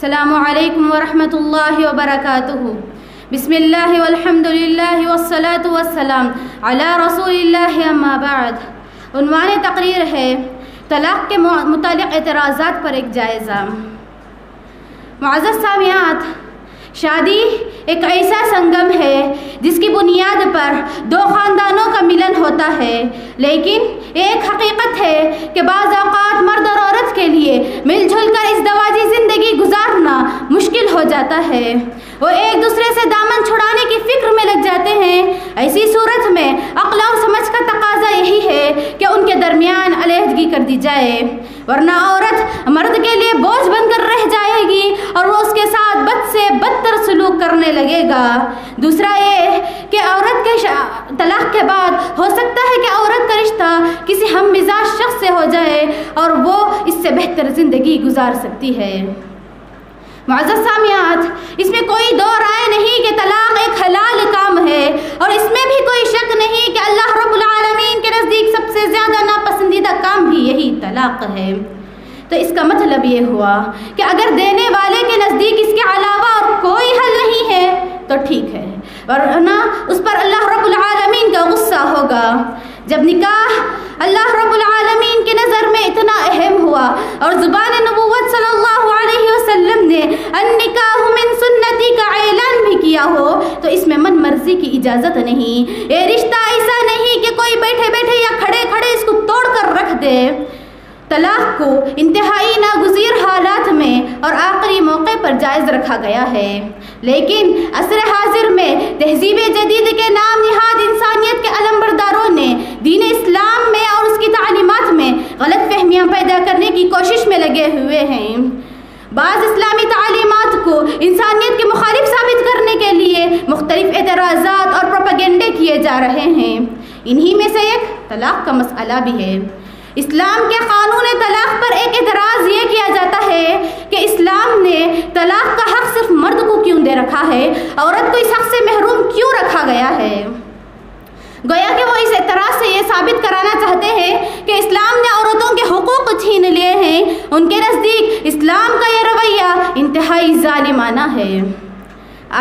السلام علیکم ورحمۃ اللہ وبرکاتہ۔ بسم اللہ والحمد للہ والصلاة والسلام علی رسول اللہ اما بعد۔ عنوان تقریر ہے طلاق کے متعلق اعتراضات پر ایک جائزہ۔ معزز سامعات، شادی ایک ایسا سنگم ہے جس کی بنیاد پر دو خاندانوں کا ملن ہوتا ہے، لیکن ایک حقیقت ہے کہ بعض اوقات مرد اور عورت کے لیے مل جل کر ازدواجی زندگی گزارنا مشکل ہو جاتا ہے۔ وہ ایک دوسرے سے دامن چھڑانے کی فکر میں لگ جاتے ہیں۔ ایسی صورت میں عقل اور سمجھ کا تقاضا یہی ہے کہ ان کے درمیان علیحدگی کر دی جائے، ورنہ عورت مرد کے لیے بوجھ بن کر رہ جائے گی اور وہ اس کے ساتھ بد سے بدتر سلوک کرنے لگے گا۔ دوسرا یہ کہ عورت کے طلاق کے بعد ہو سکتا ہے کہ عورت کا رشتہ کسی ہم مزاج شخص سے ہو جائے اور وہ اس سے بہتر زندگی گزار سکتی ہے۔ معزز سامعات، اس میں کوئی دو رائے نہیں کہ طلاق ایک حلال کام ہے، اور اس میں بھی کوئی شک نہیں کہ اللہ رب العالمین کے نزدیک سب سے زیادہ ناپسندیدہ کام بھی یہی طلاق ہے۔ تو اس کا مطلب یہ ہوا کہ اگر دینے والے کے نزدیک اس کے علاوہ اور کوئی حل نہیں ہے تو ٹھیک ہے، ورنہ اس پر اللہ رب العالمین کا غصہ ہوگا۔ جب نکاح اللہ رب العالمین کی نظر میں اتنا اہم ہوا اور زبان نبوت صلی اللہ علیہ وسلم نے النکاح من سنتی کا اعلان بھی کیا ہو تو اس میں من مرضی کی اجازت نہیں۔ یہ رشتہ ایسا نہیں کہ کوئی بیٹھے بیٹھے یا کھڑے کھڑے اس کو توڑ کر رکھ دے۔ طلاق کو انتہائی ناگزیر حالات میں اور آخری موقع پر جائز رکھا گیا ہے، لیکن عصر حاضر میں تہذیب جدید کے نام نہاد انسانیت کے علمبرداروں نے دین اسلام میں اور اس کی تعلیمات میں غلط فہمیاں پیدا کرنے کی کوشش میں لگے ہوئے ہیں۔ بعض اسلامی تعلیمات کو انسانیت کے مخالف ثابت کرنے کے لیے مختلف اعتراضات اور پروپیگنڈے کیے جا رہے ہیں۔ انہی میں سے ایک طلاق کا مسئلہ بھی ہے۔ اسلام کے قانون طلاق پر ایک اعتراض یہ کیا جاتا ہے کہ اسلام نے طلاق کا حق صرف مرد کو کیوں دے رکھا ہے، عورت کو اس حق سے محروم کیوں رکھا گیا ہے؟ گویا کہ وہ اس اعتراض سے یہ ثابت کرانا چاہتے ہیں کہ اسلام نے عورتوں کے حقوق چھین لیے ہیں۔ ان کے نزدیک اسلام کا یہ رویہ انتہائی ظالمانہ ہے۔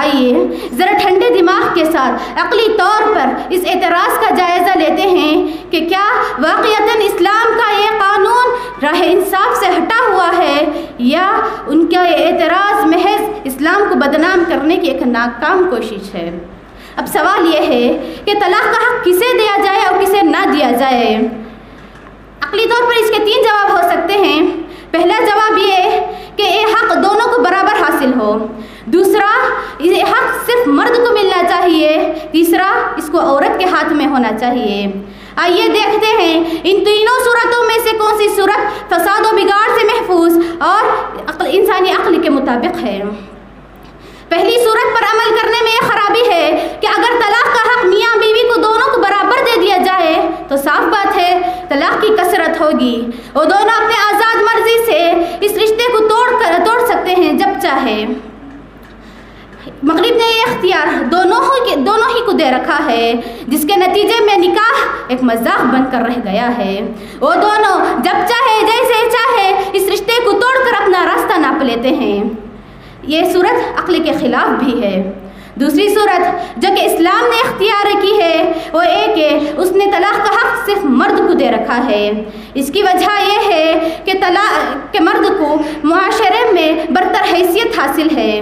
آئیے ذرا ٹھنڈے دماغ کے ساتھ عقلی طور پر اس اعتراض کا جائزہ لیتے ہیں کہ کیا واقعتاً اسلام کا یہ قانون راہ انصاف سے ہٹا ہوا ہے، یا ان کا یہ اعتراض محض اسلام کو بدنام کرنے کی ایک ناکام کوشش ہے۔ اب سوال یہ ہے کہ طلاق کا حق کسے دیا جائے اور کسے نہ دیا جائے؟ عقلی طور پر اس کے تین جواب ہو سکتے ہیں۔ پہلا جواب یہ کہ یہ حق دونوں کو برابر حاصل ہو، دوسرا یہ حق صرف مرد کو ملنا چاہیے، تیسرا اس کو عورت کے ہاتھ میں ہونا چاہیے۔ آئیے دیکھتے ہیں ان تینوں صورتوں میں سے کون سی صورت فساد و بگاڑ سے محفوظ اور انسانی عقل کے مطابق ہے۔ پہلی صورت پر عمل کرنے میں یہ خرابی ہے کہ اگر طلاق کا حق میاں بیوی کو دونوں کو برابر دے دیا جائے تو صاف بات ہے طلاق کی کثرت ہوگی۔ وہ دونوں اپنے آزاد مرضی سے اس رشتے کو توڑ سکتے ہیں جب چاہے۔ مغرب نے یہ اختیار دونوں ہی کو دے رکھا ہے، جس کے نتیجے میں نکاح ایک مذاق بن کر رہ گیا ہے۔ وہ دونوں جب چاہے جیسے چاہے اس رشتے کو توڑ کر اپنا راستہ ناپ لیتے ہیں۔ یہ صورت عقل کے خلاف بھی ہے۔ دوسری صورت جو کہ اسلام نے اختیار کی ہے وہ ایک ہے اس نے طلاق کا حق صرف مرد کو دے رکھا ہے۔ اس کی وجہ یہ ہے کہ مرد کو معاشرے میں برتر حیثیت حاصل ہے۔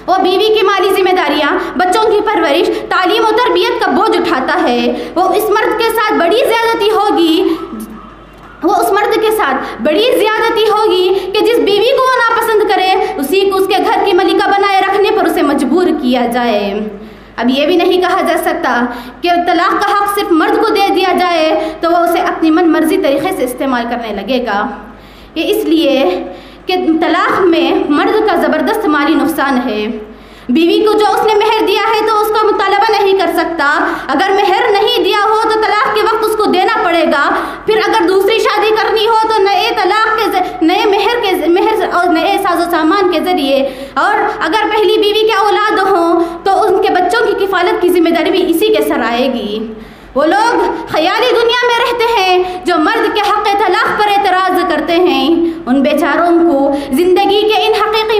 وہ بیوی کی مالی ذمہ داریاں، بچوں کی پرورش، تعلیم و تربیت کا بوجھ اٹھاتا ہے۔ وہ اس مرد کے ساتھ بڑی زیادتی ہوگی کہ جس بیوی کو وہ ناپسند کرے اسی کو اس کے گھر کی ملکہ بنائے رکھنے پر اسے مجبور کیا جائے۔ اب یہ بھی نہیں کہا جا سکتا کہ طلاق کا حق صرف مرد کو دے دیا جائے تو وہ اسے اپنی من مرضی طریقے سے استعمال کرنے لگے گا۔ یہ اس لیے کہ طلاق میں مرد کا زبردست مالی نقصان ہے۔ بیوی کو جو اس نے مہر دیا ہے تو اس کا مطالبہ نہیں کر سکتا۔ اگر مہر نہیں دیا ہو تو طلاق کے وقت اس کو دینا پڑے گا۔ پھر اگر دوسری شادی کرنی ہو تو نئے مہر اور نئے ساز و سامان کے ذریعے، اور اگر پہلی بیوی کے اولاد ہوں تو ان کے بچوں کی کفالت کی ذمہ داری بھی اسی کے سر آئے گی۔ وہ لوگ خیالی دنیا میں رہتے ہیں جو مرد کے حق طلاق پر اعتراض کرتے ہیں۔ ان بیچاروں کو زندگی کے ان حقیقی